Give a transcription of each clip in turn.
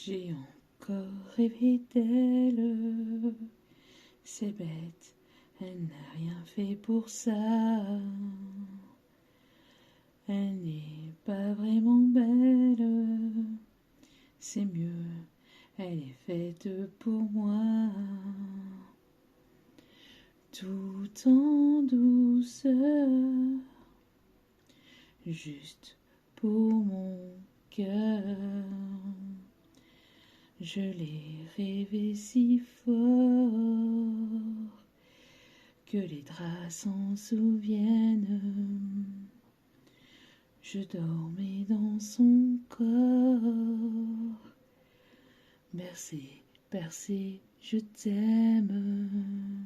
J'ai encore rêvé d'elle, c'est bête, elle n'a rien fait pour ça. Elle n'est pas vraiment belle, c'est mieux, elle est faite pour moi. Tout en douceur, juste pour mon cœur. Je l'ai rêvé si fort que les draps s'en souviennent. Je dormais dans son corps, bercé, bercé, je t'aime.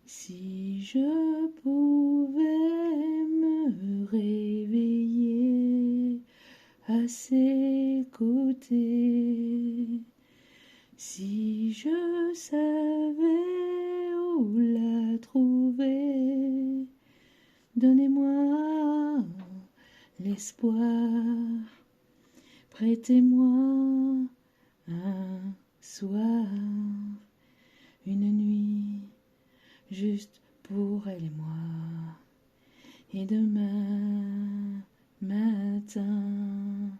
Si je pouvais me réveiller à ses côtés, si je savais où la trouver, donnez-moi l'espoir, prêtez-moi un soir, une nuit, juste pour elle et moi. Et demain matin,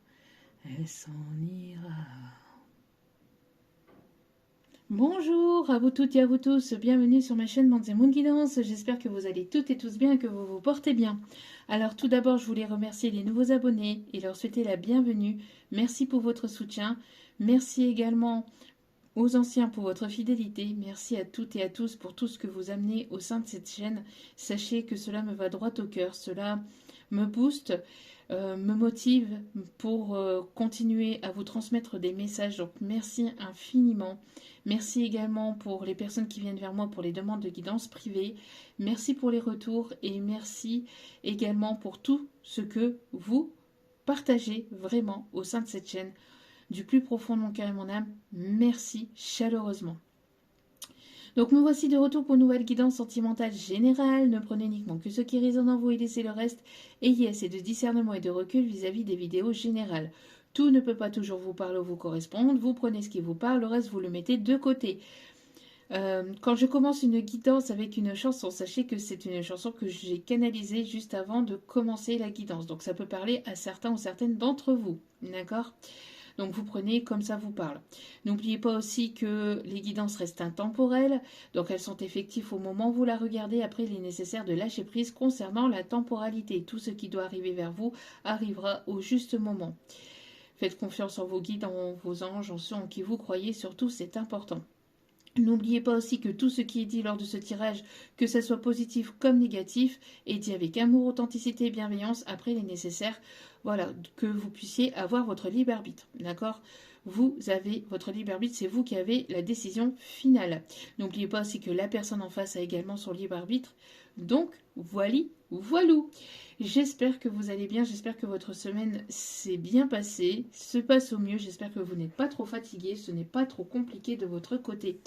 elle s'en ira. Bonjour à vous toutes et à vous tous, bienvenue sur ma chaîne Mandes et Moon Guidance. J'espère que vous allez toutes et tous bien et que vous vous portez bien. Alors tout d'abord, je voulais remercier les nouveaux abonnés et leur souhaiter la bienvenue. Merci pour votre soutien. Merci également aux anciens pour votre fidélité. Merci à toutes et à tous pour tout ce que vous amenez au sein de cette chaîne. Sachez que cela me va droit au cœur, cela me booste, me motive pour continuer à vous transmettre des messages. Donc merci infiniment. Merci également pour les personnes qui viennent vers moi pour les demandes de guidance privée. Merci pour les retours et merci également pour tout ce que vous partagez vraiment au sein de cette chaîne. Du plus profond de mon cœur et mon âme, merci chaleureusement. Donc me voici de retour pour une nouvelle guidance sentimentale générale. Ne prenez uniquement que ce qui résonne en vous et laissez le reste. Ayez assez de discernement et de recul vis-à-vis des vidéos générales. Tout ne peut pas toujours vous parler ou vous correspondre. Vous prenez ce qui vous parle, le reste vous le mettez de côté. Quand je commence une guidance avec une chanson, sachez que c'est une chanson que j'ai canalisée juste avant de commencer la guidance. Donc ça peut parler à certains ou certaines d'entre vous. D'accord ? Donc vous prenez comme ça vous parle. N'oubliez pas aussi que les guidances restent intemporelles, donc elles sont effectives au moment où vous la regardez. Après, il est nécessaire de lâcher prise concernant la temporalité. Tout ce qui doit arriver vers vous arrivera au juste moment. Faites confiance en vos guides, en vos anges, en ceux en qui vous croyez, surtout c'est important. N'oubliez pas aussi que tout ce qui est dit lors de ce tirage, que ce soit positif comme négatif, est dit avec amour, authenticité et bienveillance. Après, il est nécessaire que vous puissiez avoir votre libre arbitre. D'accord ? Vous avez votre libre arbitre, c'est vous qui avez la décision finale. N'oubliez pas aussi que la personne en face a également son libre arbitre. Donc, voilou. J'espère que vous allez bien, j'espère que votre semaine s'est bien passée, se passe au mieux, j'espère que vous n'êtes pas trop fatigué, ce n'est pas trop compliqué de votre côté.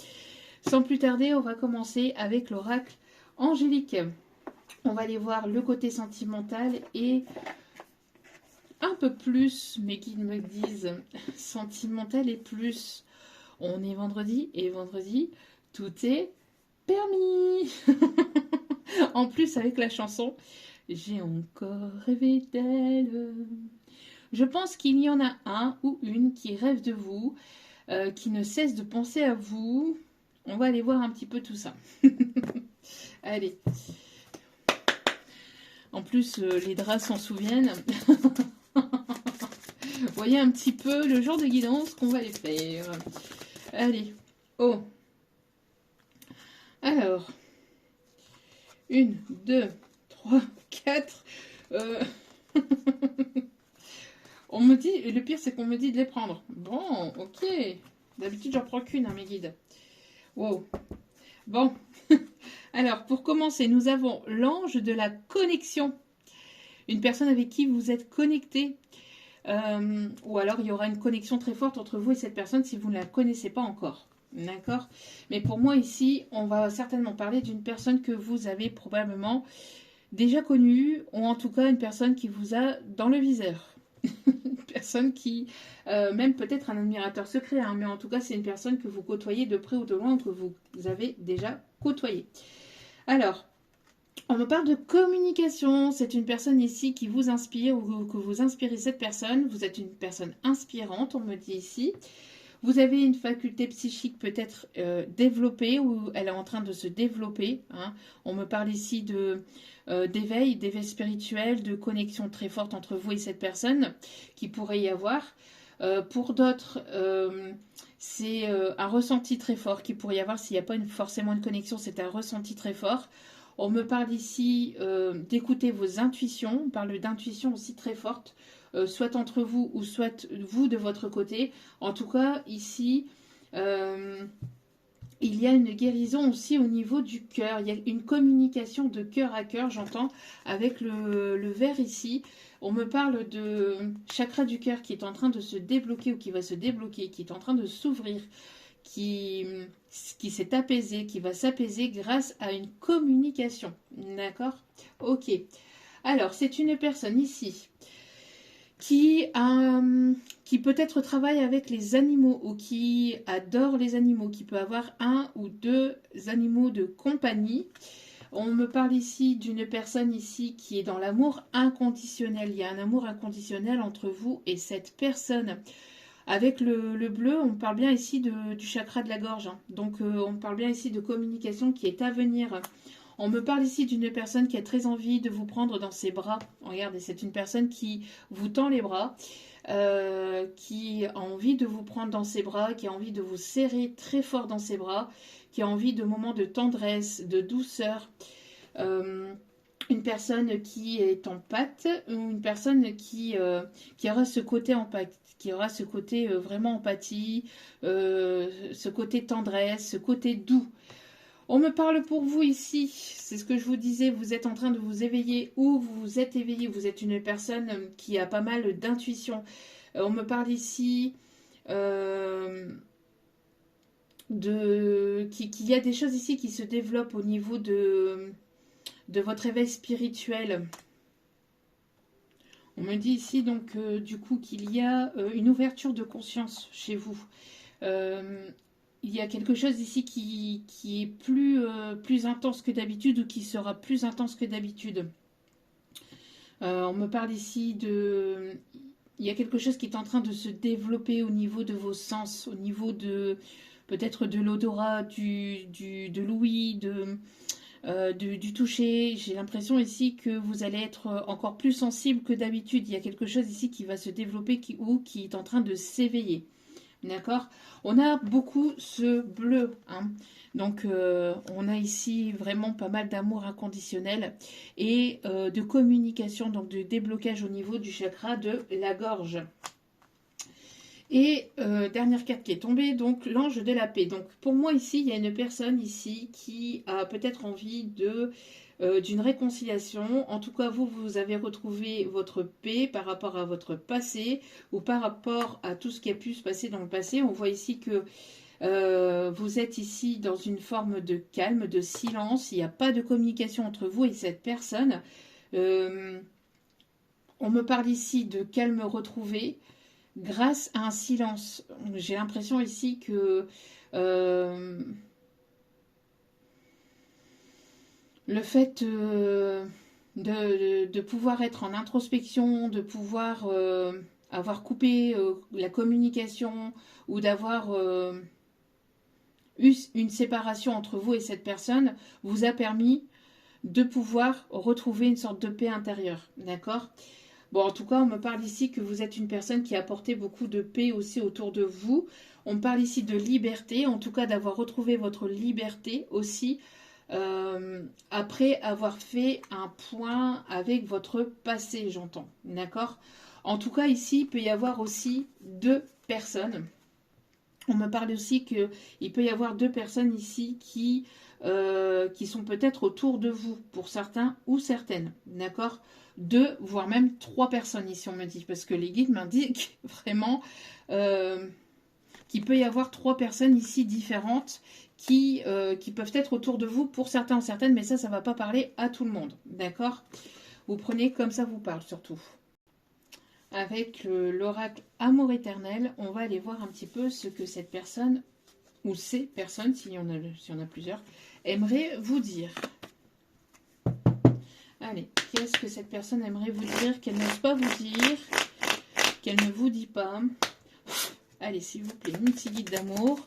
Sans plus tarder, on va commencer avec l'oracle angélique. On va aller voir le côté sentimental et un peu plus, mes guides me disent sentimental et plus. On est vendredi et vendredi, tout est permis. En plus, avec la chanson, j'ai encore rêvé d'elle. Je pense qu'il y en a un ou une qui rêve de vous, qui ne cesse de penser à vous. On va aller voir un petit peu tout ça. Allez. En plus, les draps s'en souviennent. Voyez un petit peu le genre de guidance qu'on va les faire. Allez. Oh. Alors. 1, 2, 3, 4. On me dit, et le pire c'est qu'on me dit de les prendre. Bon, ok. D'habitude j'en prends qu'une, hein, mes guides. Wow. Bon. Alors, pour commencer, nous avons l'ange de la connexion. Une personne avec qui vous êtes connecté. Ou alors il y aura une connexion très forte entre vous et cette personne si vous ne la connaissez pas encore. D'accord ? Mais pour moi ici, on va certainement parler d'une personne que vous avez probablement déjà connue, ou en tout cas une personne qui vous a dans le viseur. Une personne qui, même peut-être un admirateur secret, hein, mais en tout cas c'est une personne que vous côtoyez de près ou de loin, que vous avez déjà côtoyé. Alors, on me parle de communication. C'est une personne ici qui vous inspire ou que vous inspirez cette personne. Vous êtes une personne inspirante, on me dit ici. Vous avez une faculté psychique peut-être développée ou elle est en train de se développer. Hein. On me parle ici d'éveil spirituel, de connexion très forte entre vous et cette personne qui pourrait y avoir. Pour d'autres, c'est un ressenti très fort qui pourrait y avoir. S'il n'y a pas forcément une connexion, c'est un ressenti très fort. On me parle ici d'écouter vos intuitions. On parle d'intuition aussi très forte, soit entre vous ou soit vous de votre côté. En tout cas, ici, il y a une guérison aussi au niveau du cœur. Il y a une communication de cœur à cœur, j'entends, avec le vert ici. On me parle de chakra du cœur qui est en train de se débloquer ou qui va se débloquer, qui est en train de s'ouvrir, qui s'est apaisé, qui va s'apaiser grâce à une communication. D'accord? Ok. Alors, c'est une personne ici qui peut-être travaille avec les animaux ou qui adore les animaux, qui peut avoir un ou deux animaux de compagnie. On me parle ici d'une personne ici qui est dans l'amour inconditionnel. Il y a un amour inconditionnel entre vous et cette personne. Avec le bleu, on parle bien ici du chakra de la gorge. Hein. Donc, on parle bien ici de communication qui est à venir. On me parle ici d'une personne qui a très envie de vous prendre dans ses bras. Regardez, c'est une personne qui vous tend les bras, qui a envie de vous prendre dans ses bras, qui a envie de vous serrer très fort dans ses bras, qui a envie de moments de tendresse, de douceur. Une personne qui est en pâte, ou une personne qui aura ce côté empathie, qui aura ce côté vraiment empathie, ce côté tendresse, ce côté doux. On me parle pour vous ici, c'est ce que je vous disais, vous êtes en train de vous éveiller ou vous vous êtes éveillé, vous êtes une personne qui a pas mal d'intuition. On me parle ici qu'il y a des choses ici qui se développent au niveau de votre éveil spirituel. On me dit ici donc du coup qu'il y a une ouverture de conscience chez vous. Il y a quelque chose ici qui est plus intense que d'habitude ou qui sera plus intense que d'habitude. On me parle ici de... Il y a quelque chose qui est en train de se développer au niveau de vos sens, au niveau de peut-être de l'odorat, de l'ouïe, du toucher. J'ai l'impression ici que vous allez être encore plus sensible que d'habitude. Il y a quelque chose ici qui va se développer ou qui est en train de s'éveiller. D'accord? On a beaucoup ce bleu. Hein. Donc, on a ici vraiment pas mal d'amour inconditionnel et de communication, donc de déblocage au niveau du chakra de la gorge. Et dernière carte qui est tombée, donc l'ange de la paix. Donc pour moi ici, il y a une personne ici qui a peut-être envie d'une réconciliation. En tout cas, vous avez retrouvé votre paix par rapport à votre passé ou par rapport à tout ce qui a pu se passer dans le passé. On voit ici que vous êtes ici dans une forme de calme, de silence. Il n'y a pas de communication entre vous et cette personne. On me parle ici de calme retrouvé grâce à un silence. J'ai l'impression ici que le fait de pouvoir être en introspection, de pouvoir avoir coupé la communication ou d'avoir eu une séparation entre vous et cette personne vous a permis de pouvoir retrouver une sorte de paix intérieure. D'accord ? Bon, en tout cas, on me parle ici que vous êtes une personne qui a apporté beaucoup de paix aussi autour de vous. On me parle ici de liberté, en tout cas d'avoir retrouvé votre liberté aussi après avoir fait un point avec votre passé, j'entends. D'accord? En tout cas, ici, il peut y avoir aussi deux personnes. On me parle aussi qu'il peut y avoir deux personnes ici qui sont peut-être autour de vous, pour certains ou certaines. D'accord? Deux, voire même trois personnes ici, on me dit, parce que les guides m'indiquent vraiment qu'il peut y avoir trois personnes ici différentes qui peuvent être autour de vous pour certains ou certaines, mais ça ne va pas parler à tout le monde. D'accord? Vous prenez comme ça vous parle surtout. avec l'oracle Amour éternel, on va aller voir un petit peu ce que cette personne, ou ces personnes, s'il y en a plusieurs, aimerait vous dire. Allez, qu'est-ce que cette personne aimerait vous dire, qu'elle n'ose pas vous dire, qu'elle ne vous dit pas? Allez, s'il vous plaît, une petite guide d'amour.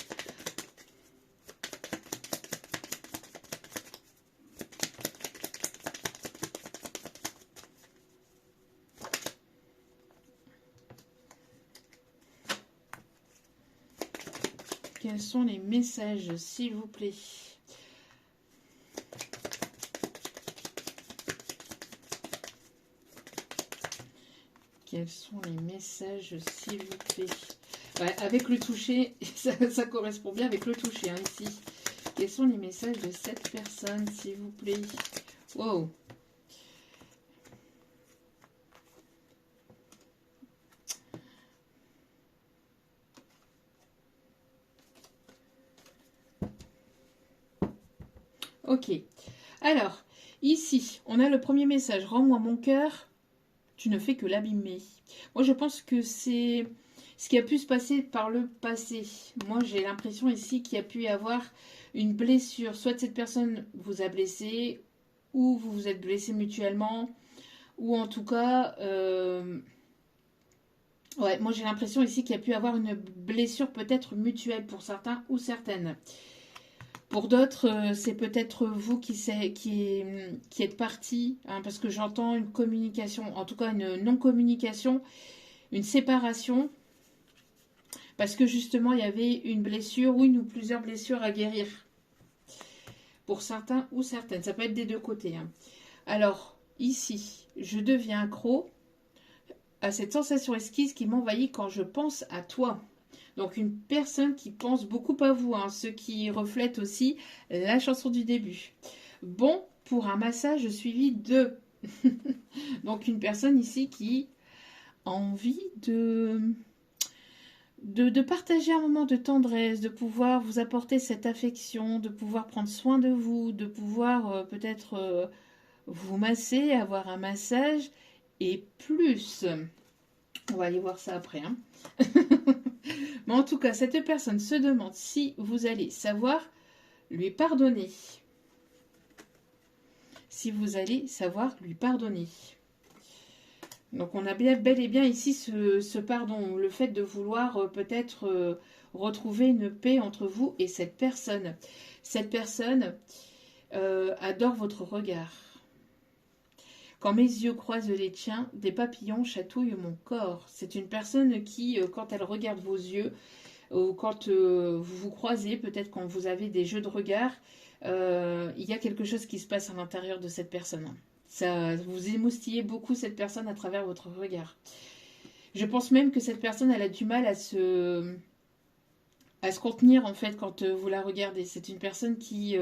Quels sont les messages, s'il vous plaît? Quels sont les messages, s'il vous plaît? Ouais, avec le toucher, ça correspond bien avec le toucher, hein, ici. Quels sont les messages de cette personne, s'il vous plaît? Wow! Ok. Alors, ici, on a le premier message. Rends-moi mon cœur, tu ne fais que l'abîmer. Moi, je pense que c'est ce qui a pu se passer par le passé. Moi, j'ai l'impression ici qu'il y a pu y avoir une blessure. Soit cette personne vous a blessé, ou vous vous êtes blessé mutuellement, ou en tout cas... ouais, moi j'ai l'impression ici qu'il y a pu y avoir une blessure peut-être mutuelle pour certains ou certaines. Pour d'autres, c'est peut-être vous qui êtes parti, hein, parce que j'entends une communication, en tout cas une non-communication, une séparation, parce que justement il y avait une blessure ou une ou plusieurs blessures à guérir. Pour certains ou certaines, ça peut être des deux côtés. Hein. Alors, ici, je deviens accro à cette sensation esquisse qui m'envahit quand je pense à toi. Donc une personne qui pense beaucoup à vous, hein, ce qui reflète aussi la chanson du début. Bon, pour un massage suivi de... Donc une personne ici qui a envie de partager un moment de tendresse, de pouvoir vous apporter cette affection, de pouvoir prendre soin de vous, de pouvoir peut-être vous masser, avoir un massage et plus. On va aller voir ça après. Hein. Mais en tout cas, cette personne se demande si vous allez savoir lui pardonner. Si vous allez savoir lui pardonner. Donc on a bel et bien ici ce pardon, le fait de vouloir peut-être retrouver une paix entre vous et cette personne. Cette personne adore votre regard. Quand mes yeux croisent les tiens, des papillons chatouillent mon corps. C'est une personne qui, quand elle regarde vos yeux, ou quand vous vous croisez, peut-être quand vous avez des jeux de regard, il y a quelque chose qui se passe à l'intérieur de cette personne. Ça, vous émoustillez beaucoup cette personne à travers votre regard. Je pense même que cette personne, elle a du mal à se contenir en fait quand vous la regardez. C'est une personne qui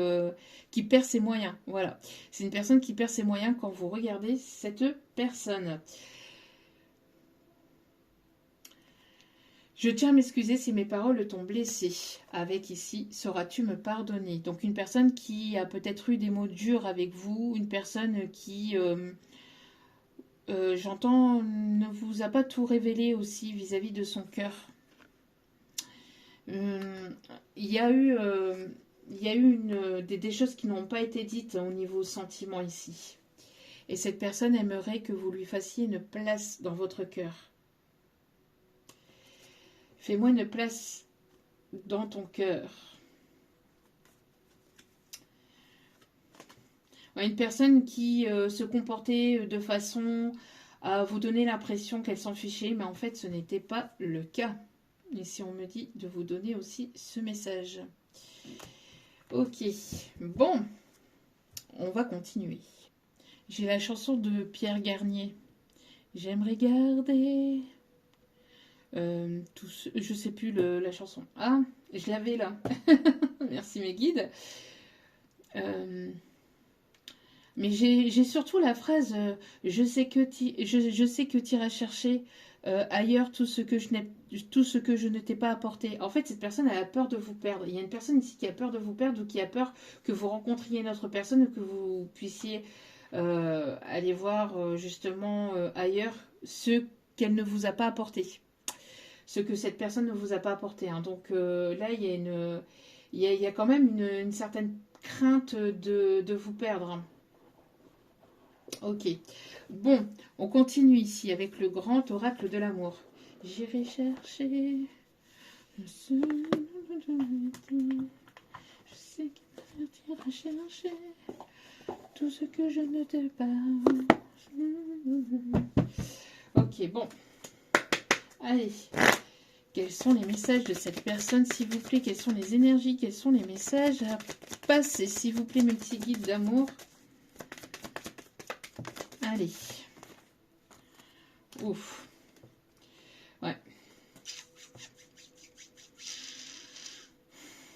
perd ses moyens. Voilà. C'est une personne qui perd ses moyens quand vous regardez cette personne. Je tiens à m'excuser si mes paroles t'ont blessé. Avec ici, sauras-tu me pardonner? Donc une personne qui a peut-être eu des mots durs avec vous, une personne qui, j'entends, ne vous a pas tout révélé aussi vis-à-vis de son cœur. Il y a eu, des choses qui n'ont pas été dites au niveau sentiment ici. Et cette personne aimerait que vous lui fassiez une place dans votre cœur. Fais-moi une place dans ton cœur. Une personne qui se comportait de façon à vous donner l'impression qu'elle s'en fichait, mais en fait ce n'était pas le cas. Ici on me dit de vous donner aussi ce message. Ok, bon, on va continuer. J'ai la chanson de Pierre Garnier. J'aimerais garder... je sais plus la chanson. Ah, je l'avais là. Merci mes guides. Mais j'ai surtout la phrase je sais que tu iras chercher ailleurs tout ce que je ne t'ai pas apporté. En fait, cette personne elle a peur de vous perdre. Il y a une personne ici qui a peur de vous perdre ou qui a peur que vous rencontriez une autre personne ou que vous puissiez aller voir justement ailleurs ce qu'elle ne vous a pas apporté. Ce que cette personne ne vous a pas apporté. Hein. Donc là, il y a quand même une certaine crainte de vous perdre. Hein. Ok. Bon, on continue ici avec le grand oracle de l'amour. J'irai chercher. Je sais qu'il ira chercher tout ce que je ne t'ai pas. Ok, bon. Allez. Quels sont les messages de cette personne, s'il vous plaît? Quelles sont les énergies? Quels sont les messages à passer, s'il vous plaît, mes petits guides d'amour? Allez. Ouf. Ouais.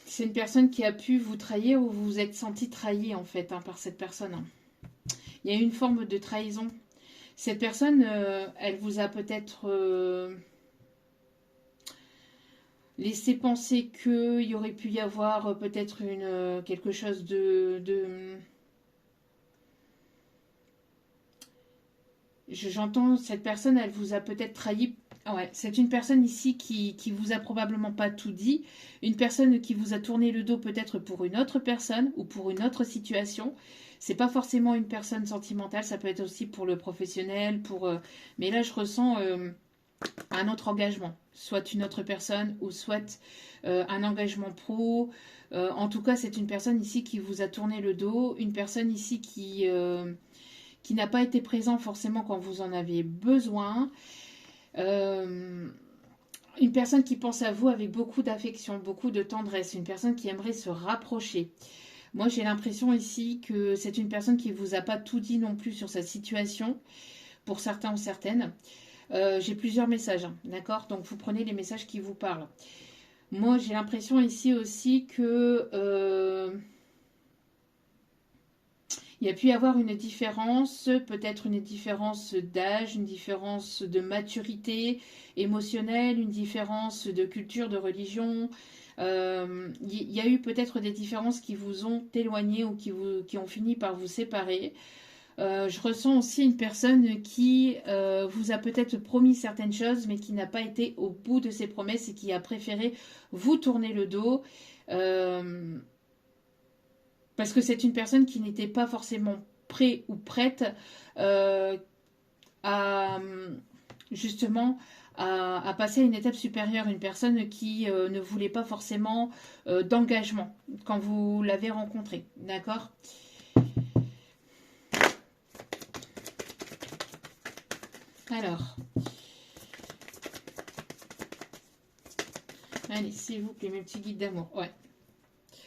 C'est une personne qui a pu vous trahir ou vous vous êtes senti trahi, en fait, hein, par cette personne. Hein. Il y a une forme de trahison. Cette personne, elle vous a peut-être... laisser penser qu'il y aurait pu y avoir peut-être quelque chose J'entends, cette personne, elle vous a peut-être trahi. Ouais, c'est une personne ici qui vous a probablement pas tout dit. Une personne qui vous a tourné le dos peut-être pour une autre personne ou pour une autre situation. C'est pas forcément une personne sentimentale, ça peut être aussi pour le professionnel, mais là, je ressens... un autre engagement, soit une autre personne ou soit un engagement pro. En tout cas, c'est une personne ici qui vous a tourné le dos, une personne ici qui n'a pas été présent forcément quand vous en avez besoin. Une personne qui pense à vous avec beaucoup d'affection, beaucoup de tendresse, une personne qui aimerait se rapprocher. Moi, j'ai l'impression ici que c'est une personne qui ne vous a pas tout dit non plus sur sa situation, pour certains ou certaines. J'ai plusieurs messages, hein, d'accord? Donc vous prenez les messages qui vous parlent. Moi, j'ai l'impression ici aussi que il y a pu y avoir une différence, peut-être une différence d'âge, une différence de maturité émotionnelle, une différence de culture, de religion. Il y a eu peut-être des différences qui vous ont éloigné ou qui ont fini par vous séparer. Je ressens aussi une personne qui vous a peut-être promis certaines choses, mais qui n'a pas été au bout de ses promesses et qui a préféré vous tourner le dos. Parce que c'est une personne qui n'était pas forcément prêt ou prête à justement à passer à une étape supérieure. Une personne qui ne voulait pas forcément d'engagement quand vous l'avez rencontré. D'accord ? Alors, allez, s'il vous plaît, mes petits guides d'amour. Ouais.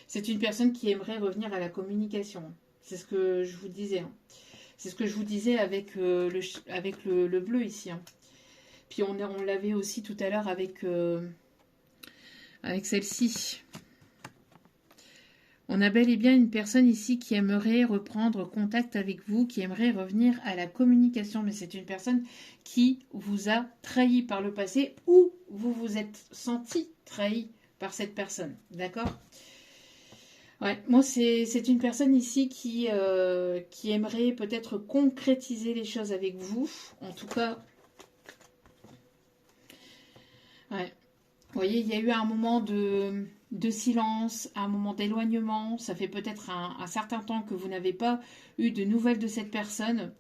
C'est une personne qui aimerait revenir à la communication. C'est ce que je vous disais. Hein. C'est ce que je vous disais avec le bleu ici. Hein. Puis on l'avait aussi tout à l'heure avec celle-ci. On a bel et bien une personne ici qui aimerait reprendre contact avec vous, qui aimerait revenir à la communication. Mais c'est une personne qui vous a trahi par le passé ou vous vous êtes senti trahi par cette personne. D'accord ? Ouais, moi c'est une personne ici qui aimerait peut-être concrétiser les choses avec vous. En tout cas, ouais. Vous voyez, il y a eu un moment de silence, un moment d'éloignement. Ça fait peut-être un certain temps que vous n'avez pas eu de nouvelles de cette personne,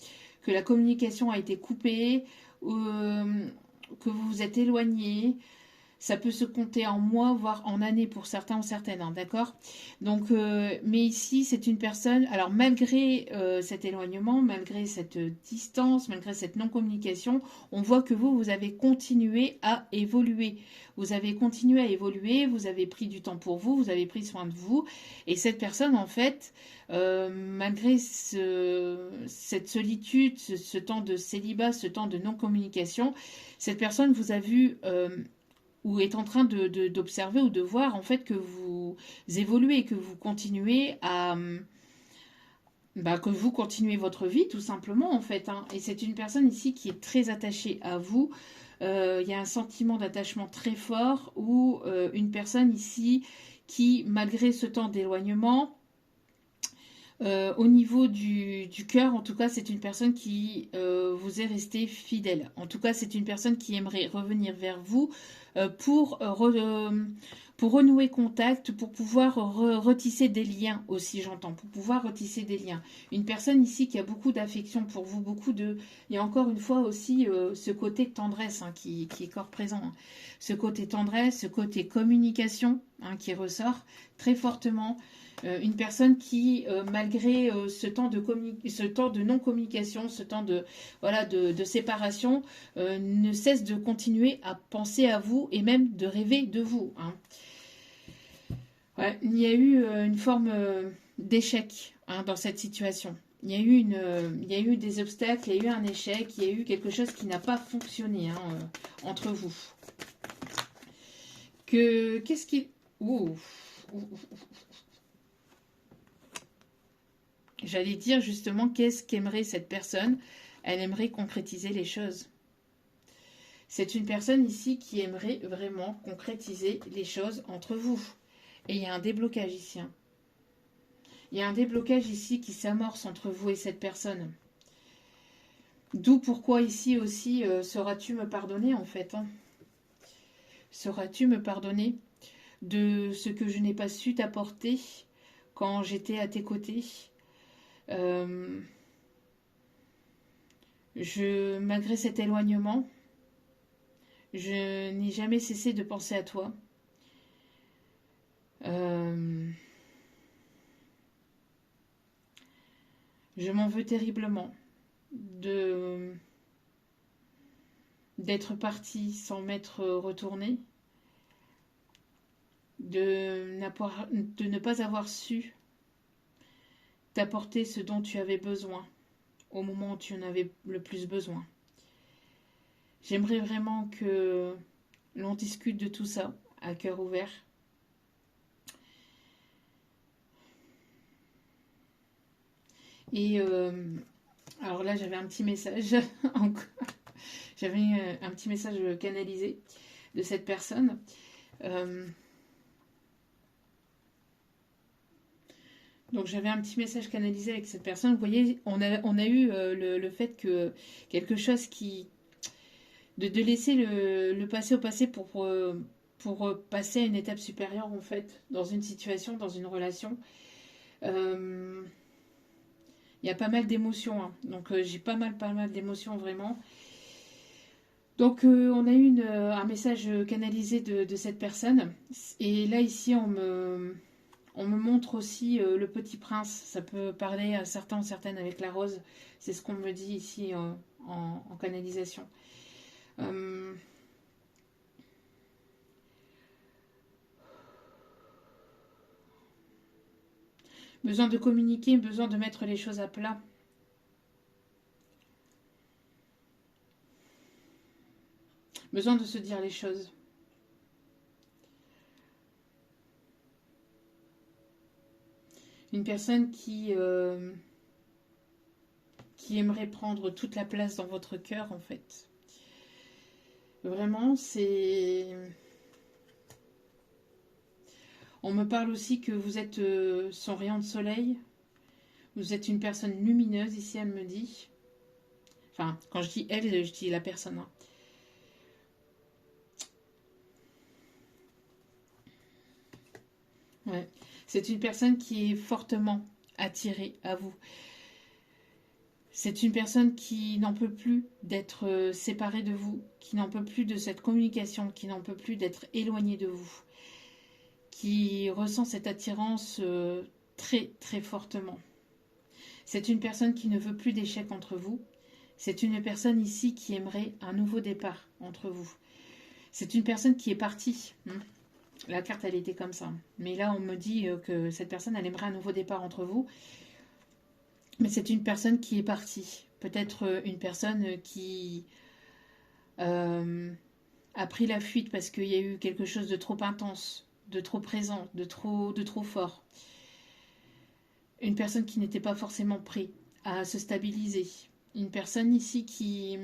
que la communication a été coupée, que vous vous êtes éloigné. Ça peut se compter en mois, voire en années pour certains ou certaines, hein, d'accord? Donc, mais ici, c'est une personne, alors malgré cet éloignement, malgré cette distance, malgré cette non-communication, on voit que vous avez continué à évoluer. Vous avez continué à évoluer, vous avez pris du temps pour vous, vous avez pris soin de vous. Et cette personne, en fait, malgré cette solitude, ce temps de célibat, ce temps de non-communication, cette personne vous a vu... ou est en train d'observer ou de voir en fait que vous évoluez, que vous continuez que vous continuez votre vie tout simplement en fait. Hein. Et c'est une personne ici qui est très attachée à vous. Il y a un sentiment d'attachement très fort ou une personne ici qui, malgré ce temps d'éloignement, Au niveau du cœur, en tout cas, c'est une personne qui vous est restée fidèle. En tout cas, c'est une personne qui aimerait revenir vers vous pour renouer contact, pour pouvoir retisser des liens aussi, j'entends, pour pouvoir retisser des liens. Une personne ici qui a beaucoup d'affection pour vous, beaucoup de... Il y a encore une fois aussi ce côté tendresse hein, qui est corps présent. Hein. Ce côté tendresse, ce côté communication hein, qui ressort très fortement. Une personne qui, malgré ce temps de non-communication, ce temps de, voilà, de séparation, ne cesse de continuer à penser à vous et même de rêver de vous. Hein. Ouais, il y a eu une forme d'échec hein, dans cette situation. Il y a eu des obstacles, il y a eu un échec, il y a eu quelque chose qui n'a pas fonctionné hein, entre vous. Qu'est-ce qui... Ouh. J'allais dire justement qu'est-ce qu'aimerait cette personne. Elle aimerait concrétiser les choses. C'est une personne ici qui aimerait vraiment concrétiser les choses entre vous. Et il y a un déblocage ici. Hein. Il y a un déblocage ici qui s'amorce entre vous et cette personne. D'où pourquoi ici aussi, sauras-tu me pardonner en fait hein. Sauras-tu me pardonner de ce que je n'ai pas su t'apporter quand j'étais à tes côtés malgré cet éloignement, je n'ai jamais cessé de penser à toi. Je m'en veux terriblement d'être partie sans m'être retournée, de ne pas avoir su t'apporter ce dont tu avais besoin au moment où tu en avais le plus besoin. J'aimerais vraiment que l'on discute de tout ça à cœur ouvert. Et alors là, j'avais un petit message j'avais un petit message canalisé de cette personne. Donc j'avais un petit message canalisé avec cette personne. Vous voyez, on a eu le fait que quelque chose qui... de laisser le passé au passé pour passer à une étape supérieure en fait, dans une situation, dans une relation. Il y a pas mal d'émotions, hein. Donc j'ai pas mal d'émotions vraiment. Donc on a eu un message canalisé de cette personne. Et là ici on me montre aussi le petit prince. Ça peut parler à certains ou certaines avec la rose. C'est ce qu'on me dit ici en canalisation. Besoin de communiquer, besoin de mettre les choses à plat. Besoin de se dire les choses. Une personne qui aimerait prendre toute la place dans votre cœur, en fait. Vraiment, c'est... On me parle aussi que vous êtes son rayon de soleil. Vous êtes une personne lumineuse, ici, elle me dit. Enfin, quand je dis elle, je dis la personne. Hein. Ouais. C'est une personne qui est fortement attirée à vous. C'est une personne qui n'en peut plus d'être séparée de vous, qui n'en peut plus de cette communication, qui n'en peut plus d'être éloignée de vous, qui ressent cette attirance très très fortement. C'est une personne qui ne veut plus d'échec entre vous. C'est une personne ici qui aimerait un nouveau départ entre vous. C'est une personne qui est partie. La carte, elle était comme ça. Mais là, on me dit que cette personne, elle aimerait un nouveau départ entre vous. Mais c'est une personne qui est partie. Peut-être une personne qui a pris la fuite parce qu'il y a eu quelque chose de trop intense, de trop présent, de trop fort. Une personne qui n'était pas forcément prête à se stabiliser. Une personne ici qui...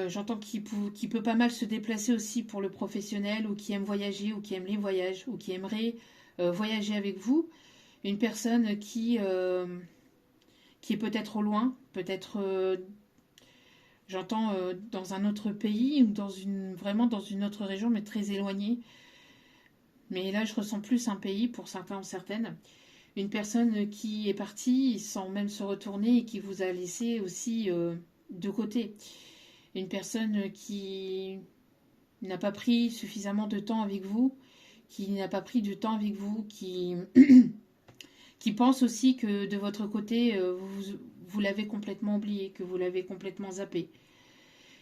j'entends qui peut pas mal se déplacer aussi pour le professionnel, ou qui aime voyager, ou qui aime les voyages, ou qui aimerait voyager avec vous. Une personne qui est peut-être au loin, peut-être, j'entends, dans un autre pays ou vraiment dans une autre région, mais très éloignée. Mais là, je ressens plus un pays pour certains ou certaines. Une personne qui est partie sans même se retourner et qui vous a laissé aussi de côté. Une personne qui n'a pas pris suffisamment de temps avec vous, qui n'a pas pris de temps avec vous, qui pense aussi que de votre côté, vous l'avez complètement oublié, que vous l'avez complètement zappé.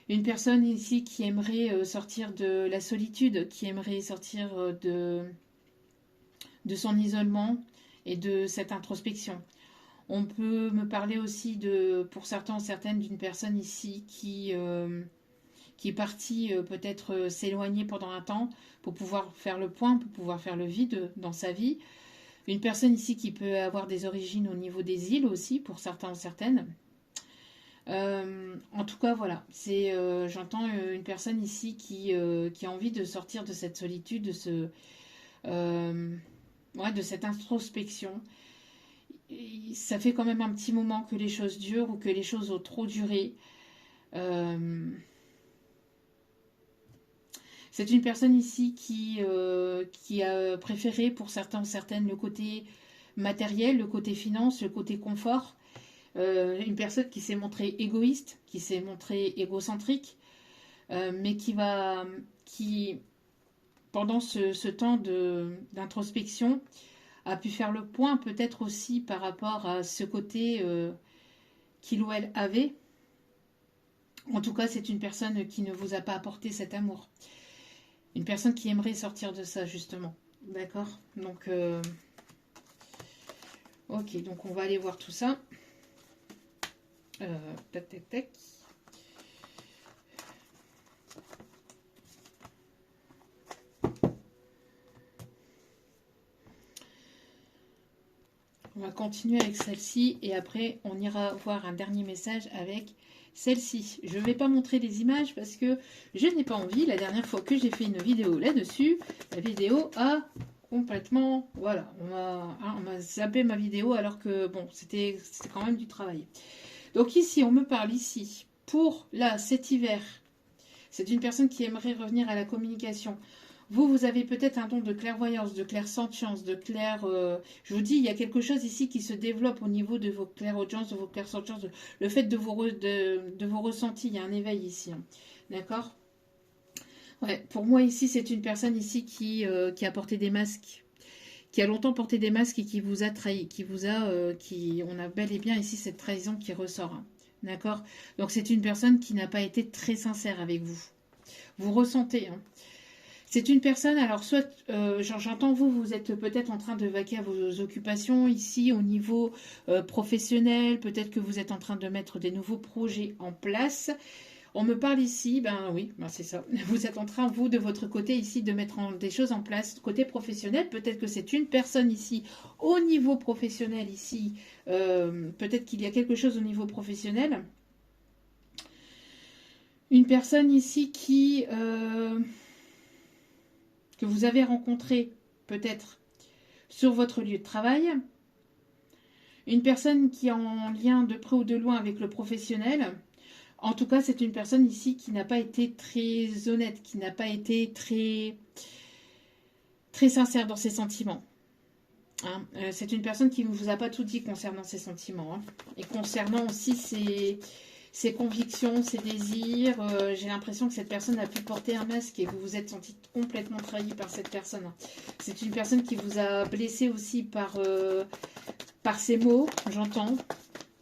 Une personne ici qui aimerait sortir de la solitude, qui aimerait sortir de son isolement et de cette introspection. On peut me parler aussi pour certains ou certaines, d'une personne ici qui est partie peut-être s'éloigner pendant un temps pour pouvoir faire le point, pour pouvoir faire le vide dans sa vie. Une personne ici qui peut avoir des origines au niveau des îles aussi, pour certains ou certaines. En tout cas, voilà, j'entends une personne ici qui a envie de sortir de cette solitude, de cette introspection. Ça fait quand même un petit moment que les choses durent ou que les choses ont trop duré. C'est une personne ici qui a préféré pour certains ou certaines le côté matériel, le côté finance, le côté confort. Une personne qui s'est montrée égoïste, qui s'est montrée égocentrique, mais qui pendant ce temps d'introspection, a pu faire le point peut-être aussi par rapport à ce côté qu'il ou elle avait. En tout cas, c'est une personne qui ne vous a pas apporté cet amour. Une personne qui aimerait sortir de ça, justement. D'accord? Donc, ok, donc on va aller voir tout ça. Tac, tac, tac. On va continuer avec celle-ci et après on ira voir un dernier message avec celle-ci. Je ne vais pas montrer des images parce que je n'ai pas envie. La dernière fois que j'ai fait une vidéo là-dessus, la vidéo a complètement... Voilà, on m'a zappé ma vidéo alors que bon, c'était quand même du travail. Donc ici, on me parle ici pour là, cet hiver. C'est une personne qui aimerait revenir à la communication. Vous avez peut-être un don de clairvoyance, de clairsentience, de clair... je vous dis, il y a quelque chose ici qui se développe au niveau de vos clairaudiences, de vos clairsentiences, le fait de vos ressentis. Il y a un éveil ici. Hein. D'accord? Ouais, pour moi ici, c'est une personne ici qui a porté des masques, qui a longtemps porté des masques et qui vous a trahi, on a bel et bien ici cette trahison qui ressort. Hein. D'accord? Donc c'est une personne qui n'a pas été très sincère avec vous. Vous ressentez, hein. C'est une personne, alors soit, j'entends vous êtes peut-être en train de vaquer à vos occupations ici au niveau professionnel, peut-être que vous êtes en train de mettre des nouveaux projets en place. On me parle ici, ben oui, ben c'est ça. Vous êtes en train, vous, de votre côté ici, de mettre des choses en place côté professionnel. Peut-être que c'est une personne ici au niveau professionnel ici. Peut-être qu'il y a quelque chose au niveau professionnel. Une personne ici que vous avez rencontré peut-être sur votre lieu de travail, une personne qui est en lien de près ou de loin avec le professionnel. En tout cas, c'est une personne ici qui n'a pas été très honnête, qui n'a pas été très, très sincère dans ses sentiments. Hein, c'est une personne qui ne vous a pas tout dit concernant ses sentiments. Hein, et concernant aussi ses convictions, ses désirs. J'ai l'impression que cette personne a pu porter un masque et vous vous êtes senti complètement trahi par cette personne. C'est une personne qui vous a blessé aussi par ses mots, j'entends.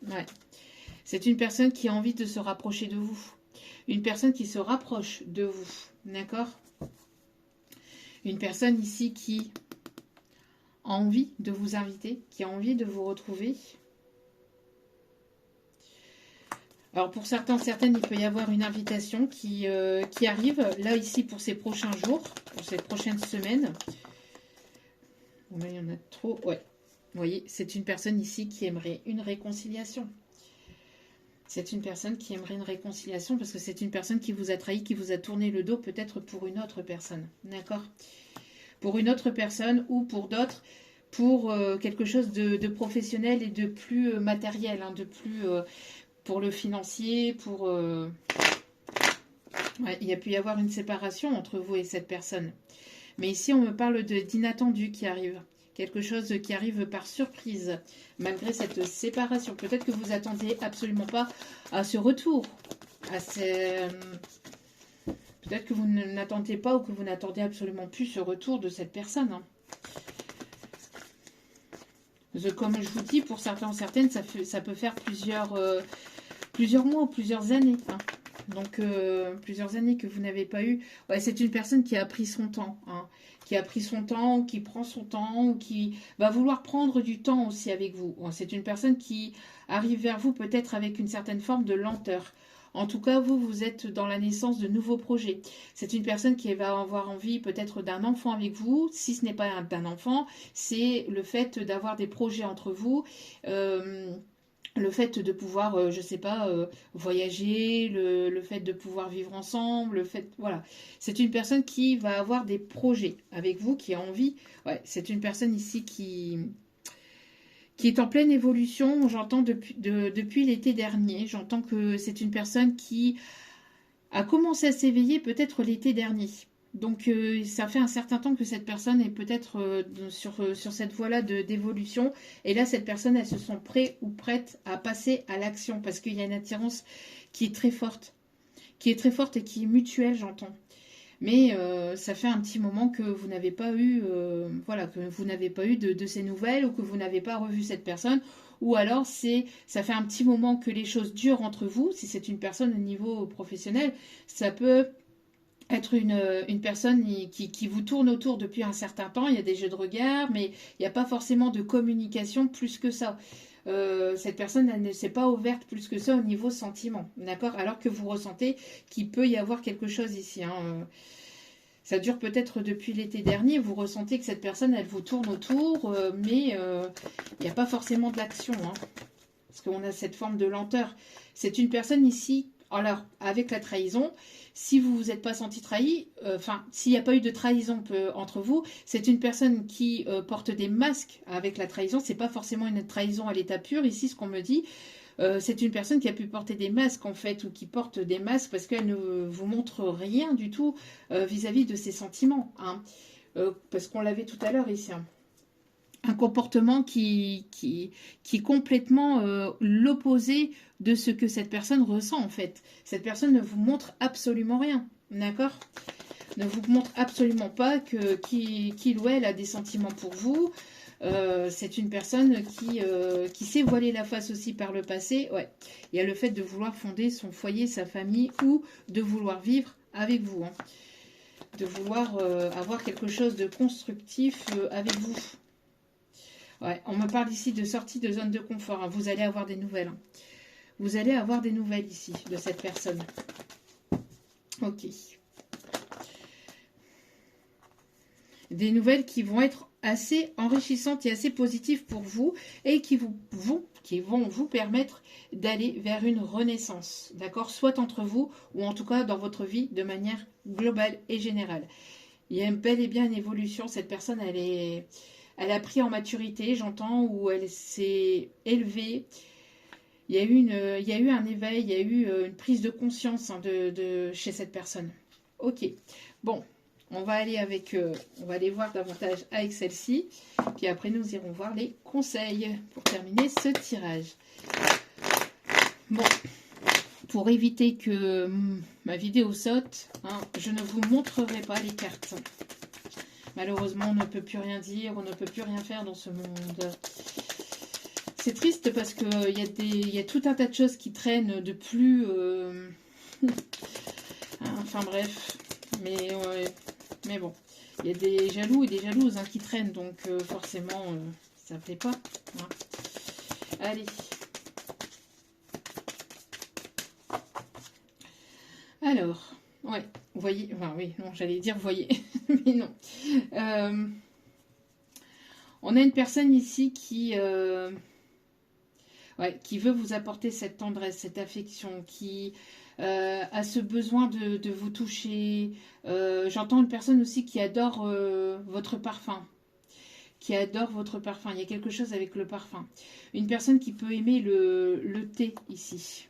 Ouais. C'est une personne qui a envie de se rapprocher de vous. Une personne qui se rapproche de vous. D'accord? Une personne ici qui a envie de vous inviter, qui a envie de vous retrouver. Alors pour certains, certaines, il peut y avoir une invitation qui arrive là ici pour ces prochains jours, pour ces prochaines semaines. Bon, là, il y en a trop. Ouais. Vous voyez, c'est une personne ici qui aimerait une réconciliation. C'est une personne qui aimerait une réconciliation parce que c'est une personne qui vous a trahi, qui vous a tourné le dos peut-être pour une autre personne. D'accord? Pour une autre personne ou pour d'autres. pour quelque chose de professionnel et de plus matériel, hein, de plus pour le financier, pour... ouais, il y a pu y avoir une séparation entre vous et cette personne. Mais ici, on me parle d'inattendu qui arrive. Quelque chose qui arrive par surprise, malgré cette séparation. Peut-être que vous attendiez absolument pas à ce retour. À ces... Peut-être que vous n'attendez pas ou que vous n'attendez absolument plus ce retour de cette personne. Hein. Comme je vous dis, pour certains ou certaines, ça peut faire plusieurs mois ou plusieurs années. Hein. Donc, plusieurs années que vous n'avez pas eu. Ouais, c'est une personne qui a pris son temps. Hein. Qui a pris son temps, ou qui prend son temps, ou qui va vouloir prendre du temps aussi avec vous. C'est une personne qui arrive vers vous peut-être avec une certaine forme de lenteur. En tout cas, vous êtes dans la naissance de nouveaux projets. C'est une personne qui va avoir envie peut-être d'un enfant avec vous. Si ce n'est pas d'un enfant, c'est le fait d'avoir des projets entre vous. Le fait de pouvoir, je sais pas, voyager, le fait de pouvoir vivre ensemble, le fait, voilà. C'est une personne qui va avoir des projets avec vous, qui a envie. Ouais, c'est une personne ici qui est en pleine évolution, j'entends depuis l'été dernier. J'entends que c'est une personne qui a commencé à s'éveiller peut-être l'été dernier. Donc ça fait un certain temps que cette personne est peut-être sur cette voie-là d'évolution. Et là, cette personne, elle se sent prête ou prête à passer à l'action parce qu'il y a une attirance qui est très forte. Qui est très forte et qui est mutuelle, j'entends. Mais ça fait un petit moment que vous n'avez pas eu, voilà, que vous n'avez pas eu de ces nouvelles ou que vous n'avez pas revu cette personne. Ou alors, ça fait un petit moment que les choses durent entre vous. Si c'est une personne au niveau professionnel, ça peut être une personne qui vous tourne autour depuis un certain temps. Il y a des jeux de regard, mais il n'y a pas forcément de communication plus que ça. Cette personne, elle ne s'est pas ouverte plus que ça au niveau sentiment, d'accord? Alors que vous ressentez qu'il peut y avoir quelque chose ici. Hein. Ça dure peut-être depuis l'été dernier, vous ressentez que cette personne, elle vous tourne autour, mais il n'y a pas forcément de l'action. Hein. Parce qu'on a cette forme de lenteur. C'est une personne ici, alors avec la trahison, si vous vous êtes pas senti trahi, s'il n'y a pas eu de trahison entre vous, c'est une personne qui porte des masques avec la trahison. C'est pas forcément une trahison à l'état pur. Ici, ce qu'on me dit, c'est une personne qui a pu porter des masques en fait, ou qui porte des masques parce qu'elle ne vous montre rien du tout vis-à-vis de ses sentiments. Hein. Parce qu'on l'avait tout à l'heure ici. Hein. Un comportement qui est complètement l'opposé de ce que cette personne ressent en fait. Cette personne ne vous montre absolument rien, d'accord? Ne vous montre absolument pas qu'il ou elle a des sentiments pour vous. C'est une personne qui s'est voilée la face aussi par le passé. Ouais. Il y a le fait de vouloir fonder son foyer, sa famille, ou de vouloir vivre avec vous. Hein. De vouloir avoir quelque chose de constructif avec vous. Ouais, on me parle ici de sortie de zone de confort. Hein. Vous allez avoir des nouvelles. Hein. Vous allez avoir des nouvelles ici de cette personne. Ok. Des nouvelles qui vont être assez enrichissantes et assez positives pour vous et qui vont vous permettre d'aller vers une renaissance. D'accord? Soit entre vous ou en tout cas dans votre vie de manière globale et générale. Il y a bel et bien une évolution. Cette personne, elle a pris en maturité, j'entends, où elle s'est élevée. Il y a eu un éveil, il y a eu une prise de conscience hein, chez cette personne. Ok, bon, on va aller voir davantage avec celle-ci. Puis après, nous irons voir les conseils pour terminer ce tirage. Bon, pour éviter que ma vidéo saute, hein, je ne vous montrerai pas les cartes. Malheureusement, on ne peut plus rien dire, on ne peut plus rien faire dans ce monde. C'est triste parce qu'il y a tout un tas de choses qui traînent de plus... enfin bref, mais bon. Il y a des jaloux et des jalouses hein, qui traînent, donc forcément, ça ne plaît pas. Hein. Allez. Alors, ouais, vous voyez... Enfin oui, non, j'allais dire vous voyez, mais non. On a une personne ici qui veut vous apporter cette tendresse, cette affection, qui a ce besoin de vous toucher. J'entends une personne aussi qui adore votre parfum, qui adore votre parfum. Il y a quelque chose avec le parfum. Une personne qui peut aimer le thé ici.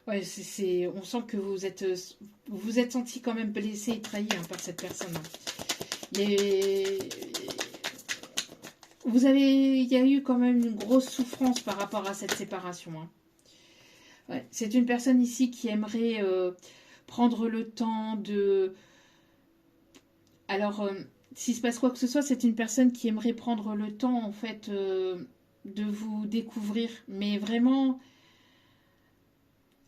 Ouais, on sent que vous êtes senti quand même blessé et trahi par cette personne. Mais il y a eu quand même une grosse souffrance par rapport à cette séparation. Ouais, c'est une personne ici qui aimerait prendre le temps de... Alors, s'il se passe quoi que ce soit, c'est une personne qui aimerait prendre le temps, en fait, de vous découvrir. Mais vraiment...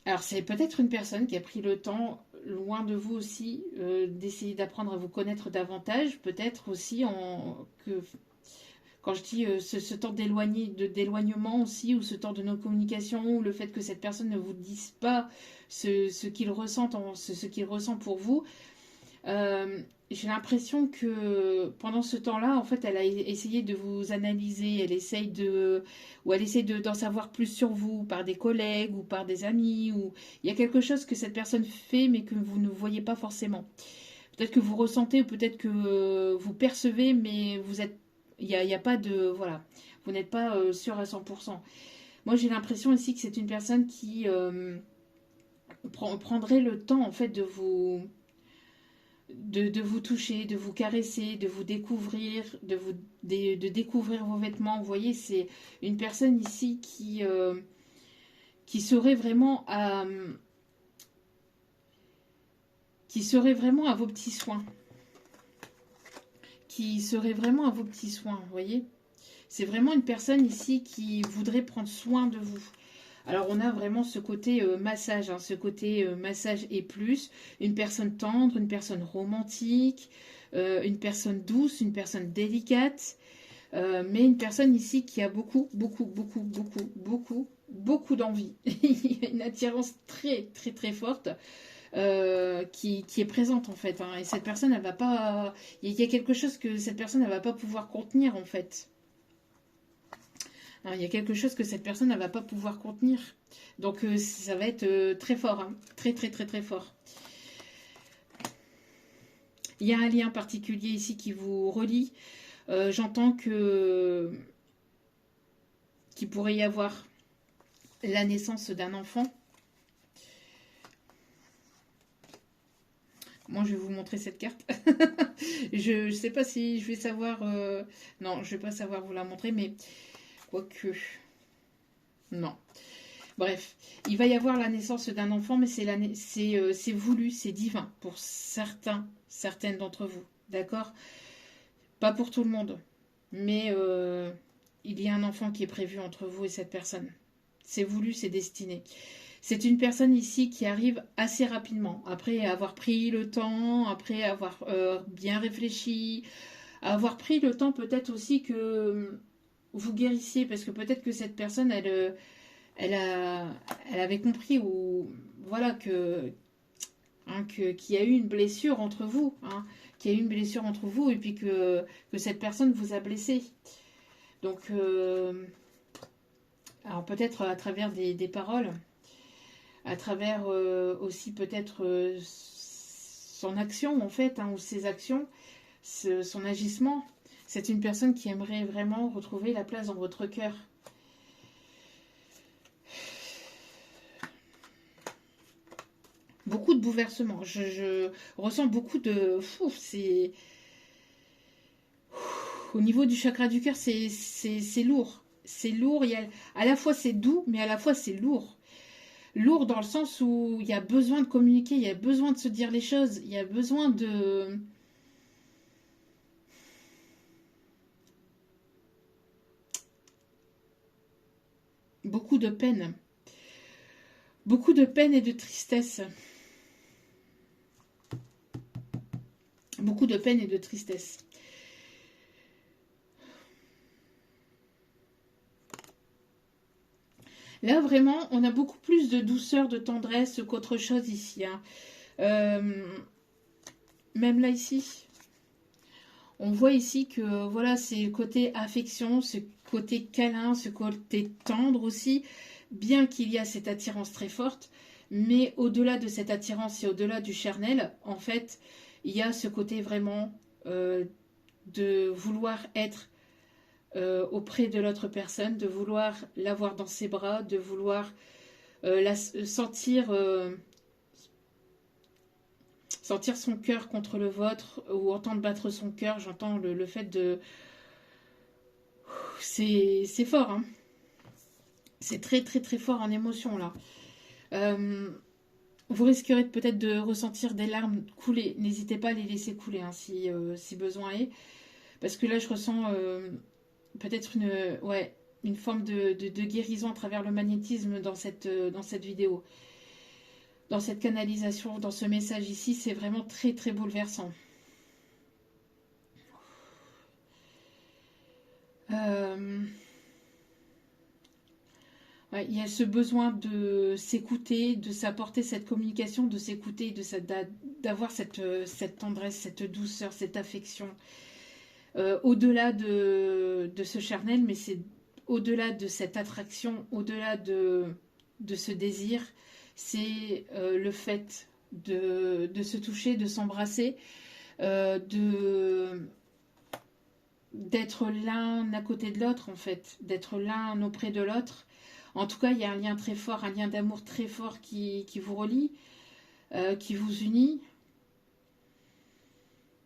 Alors, c'est peut-être une personne qui a pris le temps, loin de vous aussi, d'essayer d'apprendre à vous connaître davantage. Peut-être aussi quand je dis ce temps d'éloignement aussi, ou ce temps de non-communication, ou le fait que cette personne ne vous dise pas ce qu'il ressent, ce qu'il ressent pour vous, j'ai l'impression que pendant ce temps-là, en fait, elle a essayé de vous analyser, elle essaye d'en savoir plus sur vous par des collègues ou par des amis, ou il y a quelque chose que cette personne fait mais que vous ne voyez pas forcément. Peut-être que vous ressentez ou peut-être que vous percevez, mais il y a pas de, voilà, vous n'êtes pas sûr à 100%. Moi, j'ai l'impression ici que c'est une personne qui prendrait le temps, en fait, de vous toucher, de vous caresser, de vous découvrir, de découvrir vos vêtements. Vous voyez, c'est une personne ici qui serait vraiment à vos petits soins. Qui serait vraiment à vos petits soins, vous voyez. C'est vraiment une personne ici qui voudrait prendre soin de vous. Alors, on a vraiment ce côté massage, ce côté massage et plus. Une personne tendre, une personne romantique, une personne douce, une personne délicate. Mais une personne ici qui a beaucoup, beaucoup, beaucoup, beaucoup, beaucoup, beaucoup d'envie. Il y a une attirance très, très, très forte. Qui est présente en fait. Et cette personne, elle va pas... Il y a quelque chose que cette personne, elle va pas pouvoir contenir en fait. Il y a quelque chose que cette personne, elle va pas pouvoir contenir. Donc ça va être très fort. Très, très, très, très fort. Il y a un lien particulier ici qui vous relie. J'entends qu'il pourrait y avoir la naissance d'un enfant. Moi, je vais vous montrer cette carte. Je ne sais pas si je vais savoir... Non, je ne vais pas savoir vous la montrer, mais quoique... Non. Bref, il va y avoir la naissance d'un enfant, mais c'est voulu, c'est divin pour certaines d'entre vous. D'accord? Pas pour tout le monde. Mais il y a un enfant qui est prévu entre vous et cette personne. C'est voulu, c'est destiné. C'est une personne ici qui arrive assez rapidement, après avoir pris le temps, après avoir bien réfléchi, avoir pris le temps peut-être aussi que vous guérissiez, parce que peut-être que cette personne, elle avait compris ou voilà qu'il y a eu une blessure entre vous, qu'il y a eu une blessure entre vous et puis que cette personne vous a blessé. Donc, alors peut-être à travers des paroles, à travers aussi peut-être son action en fait, ou ses actions, son agissement. C'est une personne qui aimerait vraiment retrouver la place dans votre cœur. Beaucoup de bouleversements. Je ressens beaucoup de... c'est... Au niveau du chakra du cœur, c'est lourd. C'est lourd. À la fois c'est doux, mais à la fois c'est lourd. Lourd dans le sens où il y a besoin de communiquer, il y a besoin de se dire les choses, il y a besoin de... Beaucoup de peine. Beaucoup de peine et de tristesse. Beaucoup de peine et de tristesse. Là, vraiment, on a beaucoup plus de douceur, de tendresse qu'autre chose ici. Même là, ici, on voit ici que, voilà, c'est le côté affection, ce côté câlin, ce côté tendre aussi, bien qu'il y a cette attirance très forte, mais au-delà de cette attirance et au-delà du charnel, en fait, il y a ce côté vraiment de vouloir être auprès de l'autre personne, de vouloir l'avoir dans ses bras, de vouloir sentir son cœur contre le vôtre ou entendre battre son cœur. J'entends le fait de... C'est fort, hein. C'est très très très fort en émotion là. Vous risquerez peut-être de ressentir des larmes couler. N'hésitez pas à les laisser couler hein, si besoin est. Parce que là je ressens peut-être une forme de guérison à travers le magnétisme dans cette vidéo. Dans cette canalisation, dans ce message ici, c'est vraiment très très bouleversant. Ouais, il y a ce besoin de s'écouter, de s'apporter cette communication, de s'écouter, d'avoir cette tendresse, cette douceur, cette affection. Au-delà de ce charnel, mais c'est au-delà de cette attraction, au-delà de ce désir, c'est le fait de se toucher, de s'embrasser, d'être l'un à côté de l'autre en fait, d'être l'un auprès de l'autre. En tout cas, il y a un lien très fort, un lien d'amour très fort qui vous relie, qui vous unit.